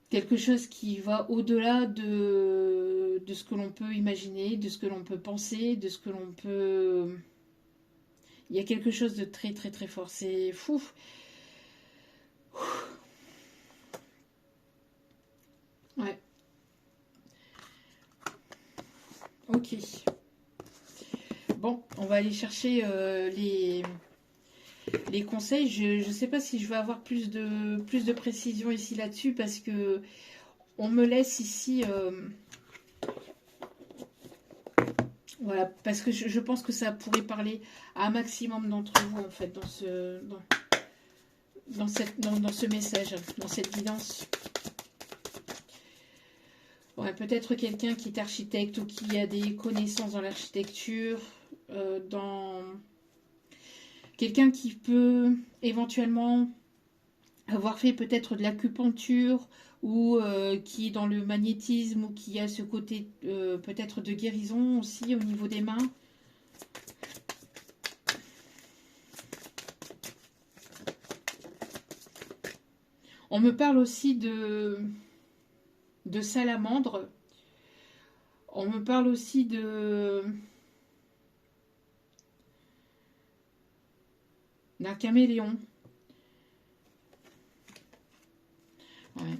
Quelque chose qui va au-delà de ce que l'on peut imaginer, de ce que l'on peut penser, de ce que l'on peut... Il y a quelque chose de très très très fort. C'est fou. Ouais. Ok. Bon, on va aller chercher les conseils. Je ne sais pas si je vais avoir plus de précision ici là-dessus parce que on me laisse ici... voilà, parce que je pense que ça pourrait parler à un maximum d'entre vous en fait dans ce message, dans cette guidance. Ouais, peut-être quelqu'un qui est architecte ou qui a des connaissances dans l'architecture, dans quelqu'un qui peut éventuellement avoir fait peut-être de l'acupuncture ou qui est dans le magnétisme ou qui a ce côté peut-être de guérison aussi au niveau des mains. On me parle aussi de salamandre. On me parle aussi d'un caméléon. Ouais.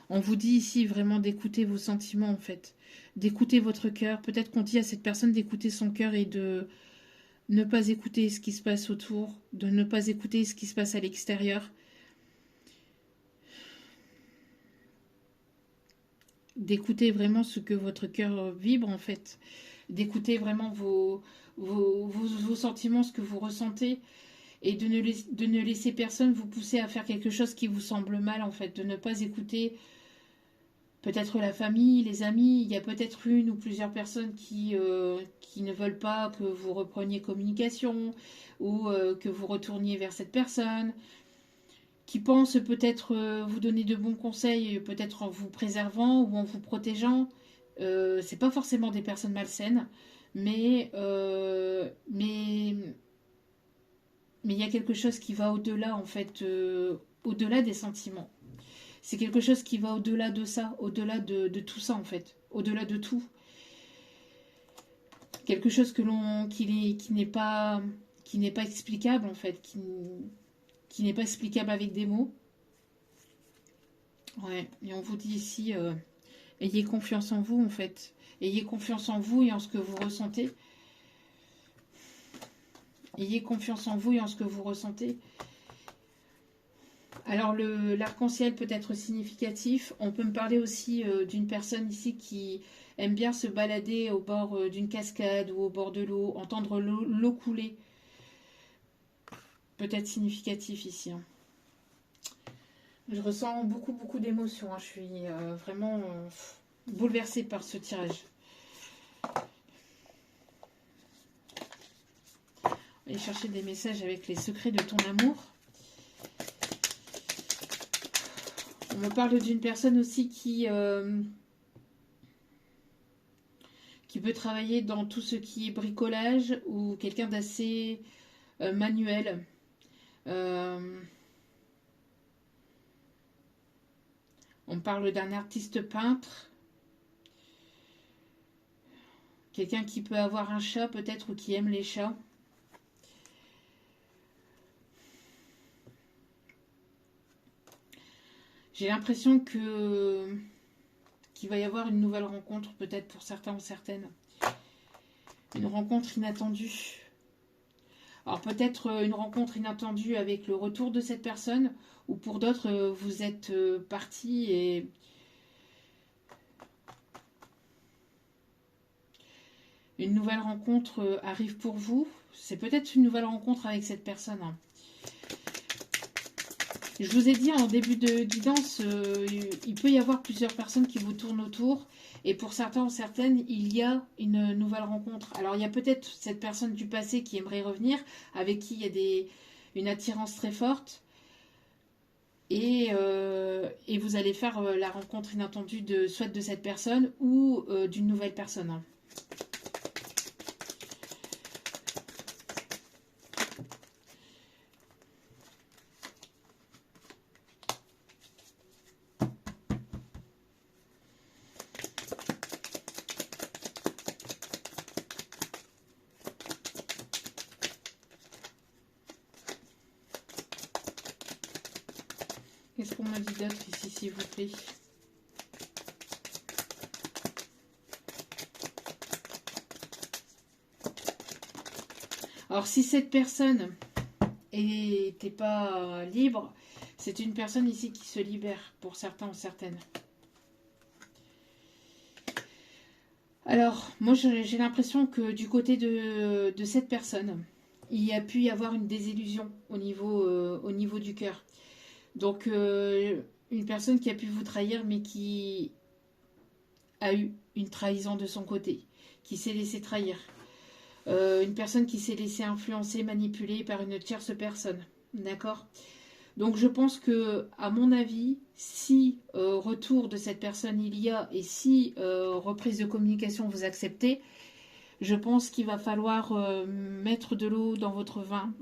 On vous dit ici vraiment d'écouter vos sentiments en fait. D'écouter votre cœur. Peut-être qu'on dit à cette personne d'écouter son cœur et de ne pas écouter ce qui se passe autour. De ne pas écouter ce qui se passe à l'extérieur. D'écouter vraiment ce que votre cœur vibre en fait. D'écouter vraiment vos sentiments, ce que vous ressentez. Et de ne laisser personne vous pousser à faire quelque chose qui vous semble mal en fait. De ne pas écouter peut-être la famille, les amis. Il y a peut-être une ou plusieurs personnes qui ne veulent pas que vous repreniez communication ou que vous retourniez vers cette personne. Qui pensent peut-être vous donner de bons conseils, peut-être en vous préservant ou en vous protégeant. C'est pas forcément des personnes malsaines, mais il y a quelque chose qui va au-delà, en fait, au-delà des sentiments. C'est quelque chose qui va au-delà de ça, au-delà de tout ça, en fait, au-delà de tout. Quelque chose qui n'est pas explicable, en fait, qui n'est pas explicable avec des mots. Ouais, et on vous dit ici, ayez confiance en vous, en fait. Ayez confiance en vous et en ce que vous ressentez. Ayez confiance en vous et en ce que vous ressentez. Alors, l'arc-en-ciel peut être significatif. On peut me parler aussi d'une personne ici qui aime bien se balader au bord d'une cascade ou au bord de l'eau, entendre l'eau couler. Peut-être significatif ici. Hein. Je ressens beaucoup, beaucoup d'émotions. Hein. Je suis vraiment bouleversée par ce tirage. Aller chercher des messages avec les secrets de ton amour. On me parle d'une personne aussi qui peut travailler dans tout ce qui est bricolage ou quelqu'un d'assez manuel. On parle d'un artiste peintre, quelqu'un qui peut avoir un chat peut-être ou qui aime les chats. J'ai l'impression qu'il va y avoir une nouvelle rencontre peut-être pour certains ou certaines. Une rencontre inattendue. Alors peut-être une rencontre inattendue avec le retour de cette personne, ou pour d'autres, vous êtes partis et une nouvelle rencontre arrive pour vous. C'est peut-être une nouvelle rencontre avec cette personne. Je vous ai dit en début de guidance, il peut y avoir plusieurs personnes qui vous tournent autour. Et pour certains ou certaines, il y a une nouvelle rencontre. Alors il y a peut-être cette personne du passé qui aimerait revenir, avec qui il y a une attirance très forte. Et vous allez faire la rencontre inattendue soit de cette personne ou d'une nouvelle personne. Qu'est-ce qu'on m'a dit d'autre ici, s'il vous plaît? Alors, si cette personne n'était pas libre, c'est une personne ici qui se libère, pour certains ou certaines. Alors, moi, j'ai l'impression que du côté de cette personne, il y a pu y avoir une désillusion au niveau du cœur. Donc, une personne qui a pu vous trahir, mais qui a eu une trahison de son côté, qui s'est laissé trahir. Une personne qui s'est laissée influencer, manipuler par une tierce personne. D'accord? Donc je pense que, à mon avis, si retour de cette personne il y a et si reprise de communication vous acceptez, je pense qu'il va falloir mettre de l'eau dans votre vin.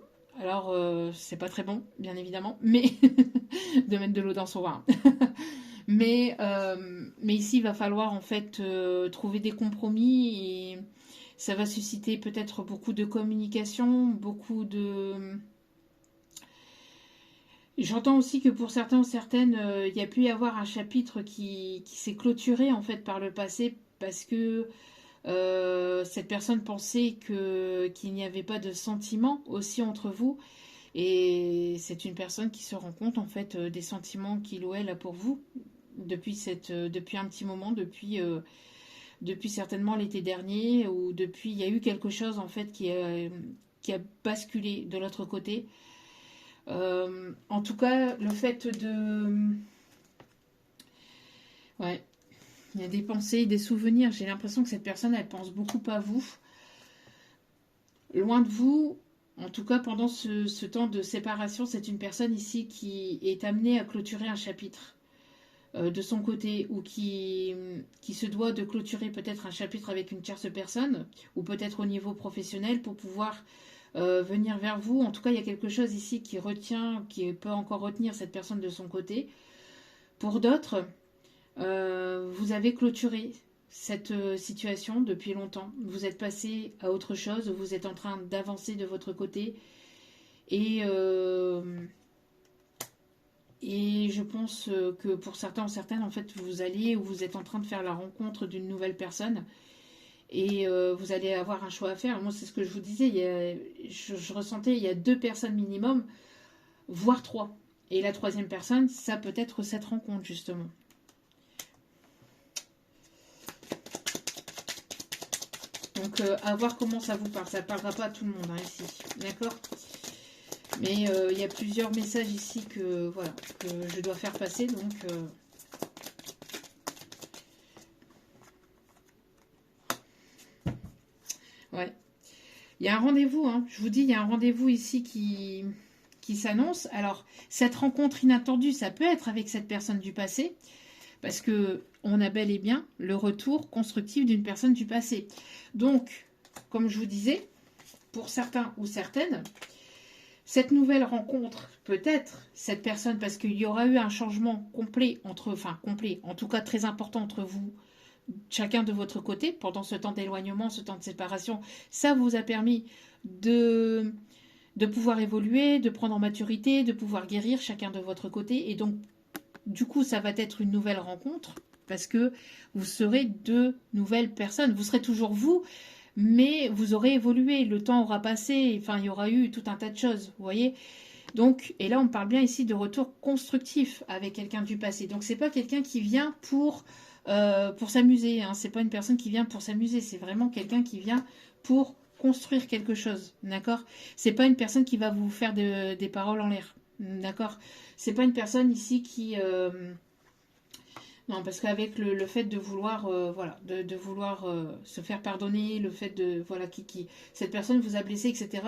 Alors, c'est pas très bon, bien évidemment, mais de mettre de l'eau dans son vin. mais ici, il va falloir en fait trouver des compromis et ça va susciter peut-être beaucoup de communication, beaucoup de... J'entends aussi que pour certains ou certaines, il y a pu y avoir un chapitre qui s'est clôturé en fait par le passé parce que cette personne pensait qu'il n'y avait pas de sentiment aussi entre vous. Et c'est une personne qui se rend compte en fait des sentiments qu'il ou elle a pour vous depuis un petit moment, depuis certainement l'été dernier, ou depuis, il y a eu quelque chose en fait qui a basculé de l'autre côté. En tout cas, le fait de... Ouais, il y a des pensées, des souvenirs. J'ai l'impression que cette personne, elle pense beaucoup à vous. Loin de vous, en tout cas pendant ce temps de séparation, c'est une personne ici qui est amenée à clôturer un chapitre de son côté ou qui se doit de clôturer peut-être un chapitre avec une tierce personne ou peut-être au niveau professionnel pour pouvoir venir vers vous. En tout cas, il y a quelque chose ici qui peut encore retenir cette personne de son côté. Pour d'autres, vous avez clôturé cette situation depuis longtemps. Vous êtes passé à autre chose, vous êtes en train d'avancer de votre côté et je pense que pour certains ou certaines, en fait, vous êtes en train de faire la rencontre d'une nouvelle personne et vous allez avoir un choix à faire. Moi, c'est ce que je vous disais, je ressentais il y a 2 personnes minimum, voire 3. Et la troisième personne, ça peut être cette rencontre, justement. Donc, à voir comment ça vous parle. Ça ne parlera pas à tout le monde, hein, ici. D'accord? Mais il y a plusieurs messages ici que je dois faire passer. Donc, ouais. Il y a un rendez-vous. Hein. Je vous dis, il y a un rendez-vous ici qui qui s'annonce. Alors, cette rencontre inattendue, ça peut être avec cette personne du passé, parce que on a bel et bien le retour constructif d'une personne du passé. Donc, comme je vous disais, pour certains ou certaines, cette nouvelle rencontre, peut-être cette personne, parce qu'il y aura eu un changement complet complet, en tout cas très important entre vous, chacun de votre côté, pendant ce temps d'éloignement, ce temps de séparation, ça vous a permis de pouvoir évoluer, de prendre en maturité, de pouvoir guérir chacun de votre côté. Et donc, du coup, ça va être une nouvelle rencontre, parce que vous serez deux nouvelles personnes. Vous serez toujours vous, mais vous aurez évolué, le temps aura passé, enfin, il y aura eu tout un tas de choses, vous voyez. Donc, et là, on parle bien ici de retour constructif avec quelqu'un du passé. Donc, c'est pas quelqu'un qui vient pour s'amuser, hein. C'est pas une personne qui vient pour s'amuser, c'est vraiment quelqu'un qui vient pour construire quelque chose, d'accord? C'est pas une personne qui va vous faire des paroles en l'air, d'accord? C'est pas une personne ici qui... Non, parce qu'avec le fait de vouloir, voilà, de vouloir se faire pardonner, le fait de, voilà, cette personne vous a blessé, etc.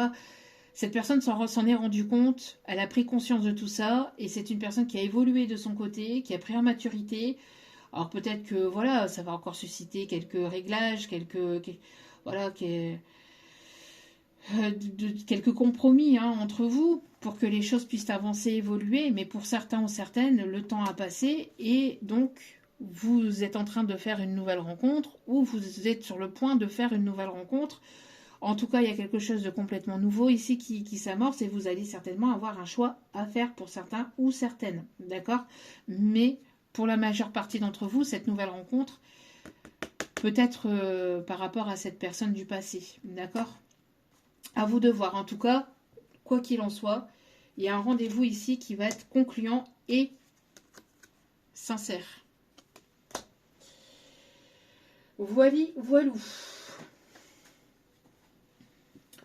Cette personne s'en est rendue compte, elle a pris conscience de tout ça, et c'est une personne qui a évolué de son côté, qui a pris en maturité. Alors peut-être que, voilà, ça va encore susciter quelques réglages, voilà, quelques compromis, hein, entre vous, pour que les choses puissent avancer, évoluer, mais pour certains ou certaines, le temps a passé, et donc vous êtes en train de faire une nouvelle rencontre, ou vous êtes sur le point de faire une nouvelle rencontre. En tout cas, il y a quelque chose de complètement nouveau ici qui s'amorce, et vous allez certainement avoir un choix à faire pour certains ou certaines, d'accord? Mais pour la majeure partie d'entre vous, cette nouvelle rencontre peut être par rapport à cette personne du passé, d'accord? À vous de voir. En tout cas, quoi qu'il en soit, il y a un rendez-vous ici qui va être concluant et sincère. Voilou.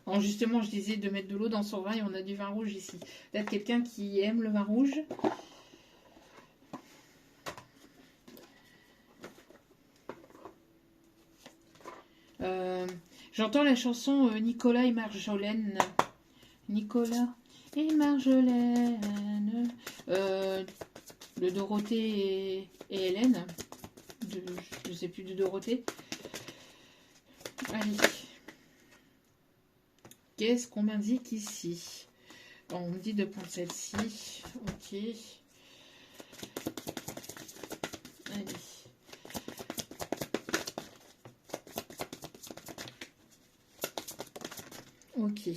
Alors justement, je disais de mettre de l'eau dans son vin et on a du vin rouge ici. Peut-être quelqu'un qui aime le vin rouge. J'entends la chanson Nicolas et Marjolaine. Nicolas et Marjolaine. De Dorothée et Hélène. Je ne sais plus de Dorothée. Allez. Qu'est-ce qu'on m'indique ici? Bon, on me dit de prendre celle-ci. Ok. Allez. Ok.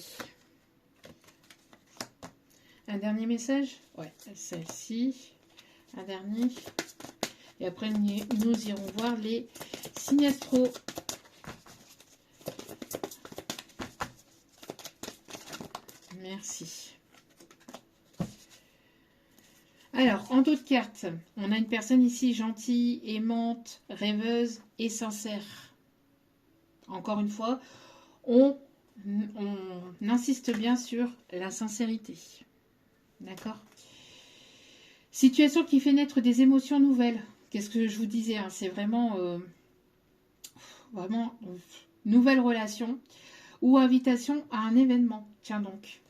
Un dernier message? Ouais, celle-ci. Un dernier. Et après, nous irons voir les signes astro. Merci. Alors, en d'autres cartes, on a une personne ici gentille, aimante, rêveuse et sincère. Encore une fois, on insiste bien sur la sincérité. D'accord? Situation qui fait naître des émotions nouvelles. Qu'est-ce que je vous disais, hein? C'est vraiment nouvelle relation ou invitation à un événement. Tiens donc.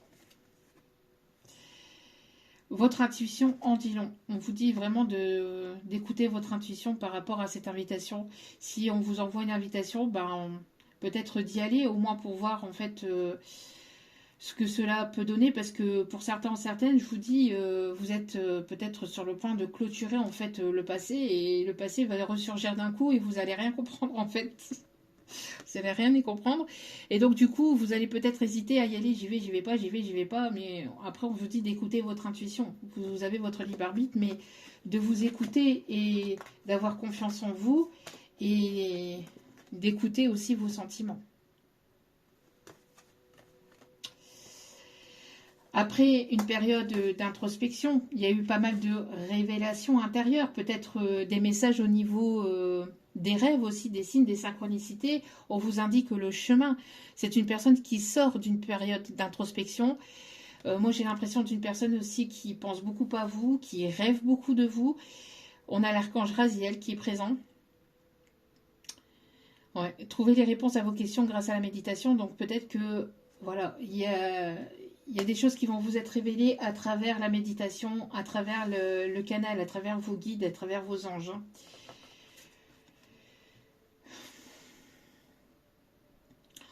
Votre intuition en dit long. On vous dit vraiment d'écouter votre intuition par rapport à cette invitation. Si on vous envoie une invitation, peut-être d'y aller, au moins pour voir en fait ce que cela peut donner, parce que pour certains ou certaines, je vous dis, vous êtes peut-être sur le point de clôturer en fait le passé, et le passé va ressurgir d'un coup et vous allez rien comprendre en fait. Vous n'allez rien y comprendre. Et donc, du coup, vous allez peut-être hésiter à y aller. J'y vais pas, j'y vais pas. Mais après, on vous dit d'écouter votre intuition. Vous avez votre libre arbitre, mais de vous écouter et d'avoir confiance en vous et d'écouter aussi vos sentiments. Après une période d'introspection, il y a eu pas mal de révélations intérieures, peut-être des messages au niveau des rêves aussi, des signes, des synchronicités. On vous indique le chemin. C'est une personne qui sort d'une période d'introspection. Moi, j'ai l'impression d'une personne aussi qui pense beaucoup à vous, qui rêve beaucoup de vous. On a l'archange Raziel qui est présent. Ouais, trouvez les réponses à vos questions grâce à la méditation. Donc peut-être que voilà, il il y a des choses qui vont vous être révélées à travers la méditation, à travers le canal, à travers vos guides, à travers vos anges.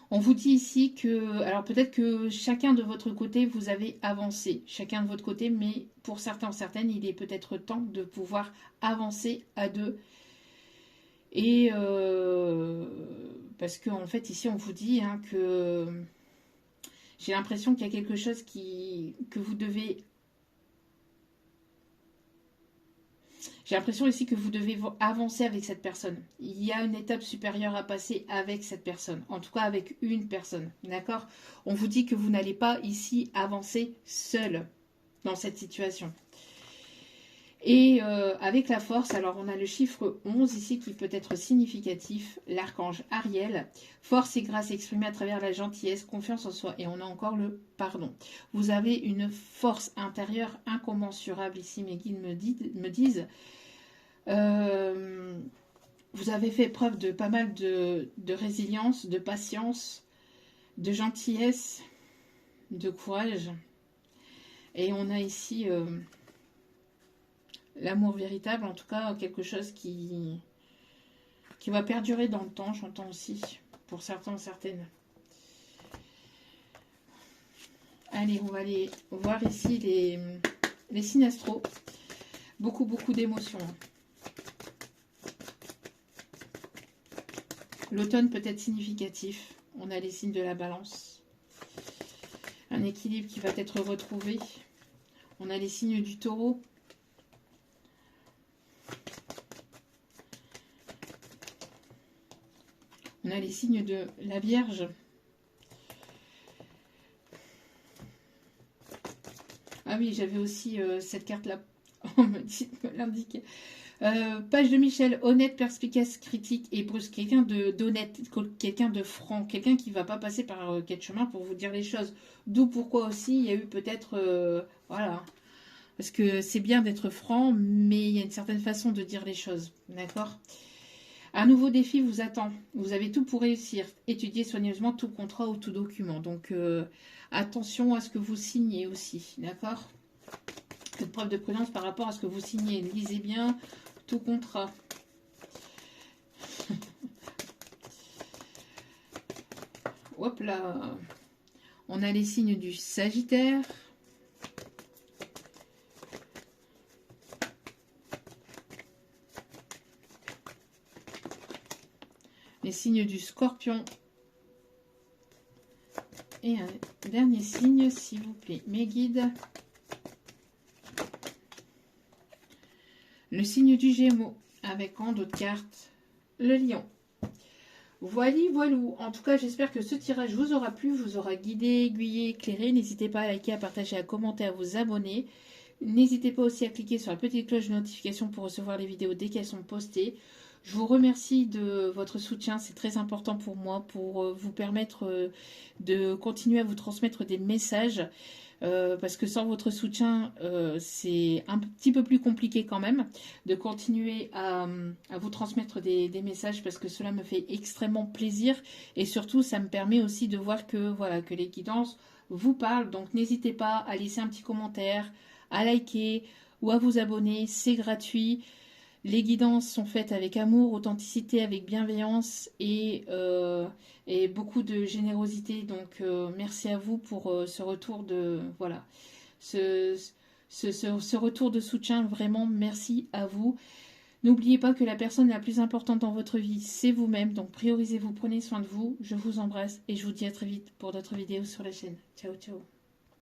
On vous dit ici que, alors peut-être que chacun de votre côté, vous avez avancé, chacun de votre côté, mais pour certains, certaines, il est peut-être temps de pouvoir avancer à deux. Et parce qu'en fait, ici, on vous dit hein, que j'ai l'impression qu'il y a quelque chose que vous devez... J'ai l'impression ici que vous devez avancer avec cette personne. Il y a une étape supérieure à passer avec cette personne. En tout cas, avec une personne. D'accord? On vous dit que vous n'allez pas ici avancer seul dans cette situation. Et avec la force, alors on a le chiffre 11 ici qui peut être significatif. L'archange Ariel. Force et grâce exprimée à travers la gentillesse, confiance en soi. Et on a encore le pardon. Vous avez une force intérieure incommensurable ici. Mes guides me disent... vous avez fait preuve de pas mal de résilience, de patience, de gentillesse, de courage. Et on a ici l'amour véritable, en tout cas quelque chose qui va perdurer dans le temps, j'entends aussi, pour certains, certaines. Allez, on va aller voir ici les signes astro. Beaucoup d'émotions. L'automne peut être significatif. On a les signes de la balance. Un équilibre qui va être retrouvé. On a les signes du taureau. On a les signes de la Vierge. Ah oui, j'avais aussi cette carte-là. On me l'indiquait. Page de Michel, honnête, perspicace, critique et brusque. Quelqu'un d'honnête, quelqu'un de franc, quelqu'un qui ne va pas passer par quatre chemins pour vous dire les choses. D'où pourquoi aussi il y a eu peut-être... voilà. Parce que c'est bien d'être franc, mais il y a une certaine façon de dire les choses. D'accord ? Un nouveau défi vous attend. Vous avez tout pour réussir. Étudiez soigneusement tout contrat ou tout document. Donc, attention à ce que vous signez aussi. D'accord ? Faites preuve de prudence par rapport à ce que vous signez. Lisez bien tout contrat. Hop là. On a les signes du Sagittaire. Les signes du Scorpion. Et un dernier signe, s'il vous plaît, mes guides. Le signe du Gémeaux, avec en d'autres cartes, le Lion. Voilou. En tout cas, j'espère que ce tirage vous aura plu, vous aura guidé, aiguillé, éclairé. N'hésitez pas à liker, à partager, à commenter, à vous abonner. N'hésitez pas aussi à cliquer sur la petite cloche de notification pour recevoir les vidéos dès qu'elles sont postées. Je vous remercie de votre soutien, c'est très important pour moi, pour vous permettre de continuer à vous transmettre des messages. Parce que sans votre soutien, c'est un petit peu plus compliqué quand même de continuer à vous transmettre des messages, parce que cela me fait extrêmement plaisir et surtout ça me permet aussi de voir que, voilà, que les guidances vous parlent. Donc n'hésitez pas à laisser un petit commentaire, à liker ou à vous abonner, c'est gratuit. Les guidances sont faites avec amour, authenticité, avec bienveillance et beaucoup de générosité. Donc, merci à vous pour ce retour de... Voilà. Ce retour de soutien, vraiment, merci à vous. N'oubliez pas que la personne la plus importante dans votre vie, c'est vous-même. Donc, priorisez-vous, prenez soin de vous. Je vous embrasse et je vous dis à très vite pour d'autres vidéos sur la chaîne. Ciao, ciao.